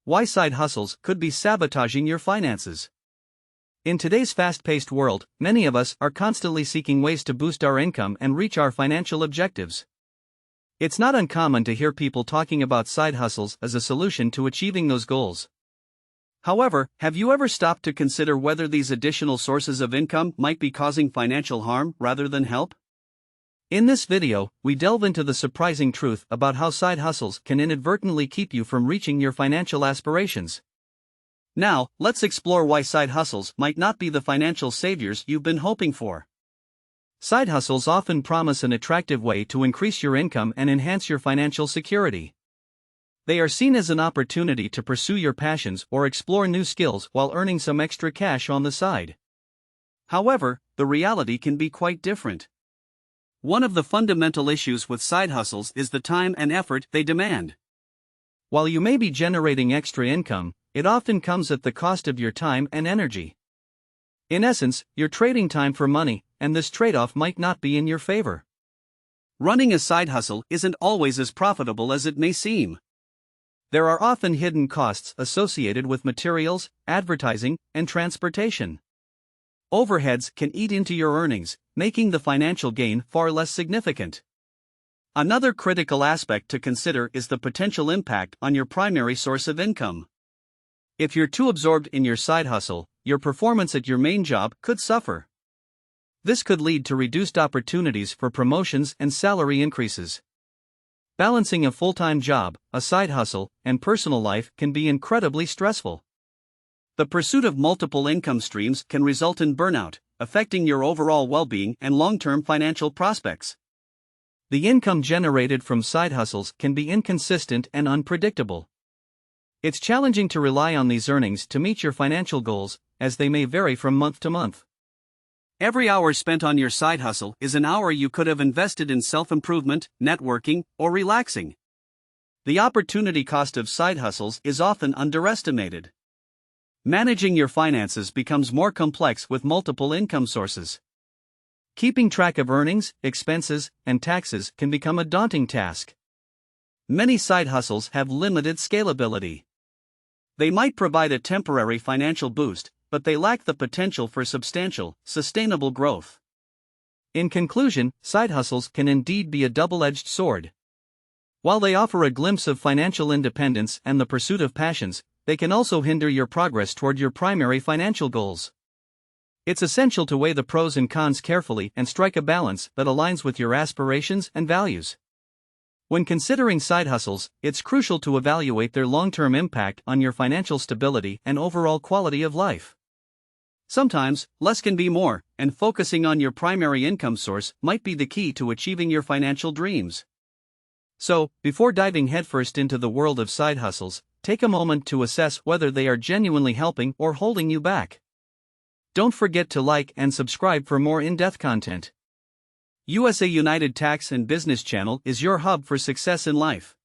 Why side hustles could be sabotaging your finances. In today's fast-paced world, many of us are constantly seeking ways to boost our income and reach our financial objectives. It's not uncommon to hear people talking about side hustles as a solution to achieving those goals. However, have you ever stopped to consider whether these additional sources of income might be causing financial harm rather than help? In this video, we delve into the surprising truth about how side hustles can inadvertently keep you from reaching your financial aspirations. Now, let's explore why side hustles might not be the financial saviors you've been hoping for. Side hustles often promise an attractive way to increase your income and enhance your financial security. They are seen as an opportunity to pursue your passions or explore new skills while earning some extra cash on the side. However, the reality can be quite different. One of the fundamental issues with side hustles is the time and effort they demand. While you may be generating extra income, it often comes at the cost of your time and energy. In essence, you're trading time for money, and this trade-off might not be in your favor. Running a side hustle isn't always as profitable as it may seem. There are often hidden costs associated with materials, advertising, and transportation. Overheads can eat into your earnings, making the financial gain far less significant. Another critical aspect to consider is the potential impact on your primary source of income. If you're too absorbed in your side hustle, your performance at your main job could suffer. This could lead to reduced opportunities for promotions and salary increases. Balancing a full-time job, a side hustle, and personal life can be incredibly stressful. The pursuit of multiple income streams can result in burnout, affecting your overall well-being and long-term financial prospects. The income generated from side hustles can be inconsistent and unpredictable. It's challenging to rely on these earnings to meet your financial goals, as they may vary from month to month. Every hour spent on your side hustle is an hour you could have invested in self-improvement, networking, or relaxing. The opportunity cost of side hustles is often underestimated. Managing your finances becomes more complex with multiple income sources. Keeping track of earnings, expenses, and taxes can become a daunting task. Many side hustles have limited scalability. They might provide a temporary financial boost, but they lack the potential for substantial, sustainable growth. In conclusion, side hustles can indeed be a double-edged sword. While they offer a glimpse of financial independence and the pursuit of passions, they can also hinder your progress toward your primary financial goals. It's essential to weigh the pros and cons carefully and strike a balance that aligns with your aspirations and values. When considering side hustles, it's crucial to evaluate their long-term impact on your financial stability and overall quality of life. Sometimes, less can be more, and focusing on your primary income source might be the key to achieving your financial dreams. So, before diving headfirst into the world of side hustles, take a moment to assess whether they are genuinely helping or holding you back. Don't forget to like and subscribe for more in-depth content. USA United Tax and Business Channel is your hub for success in life.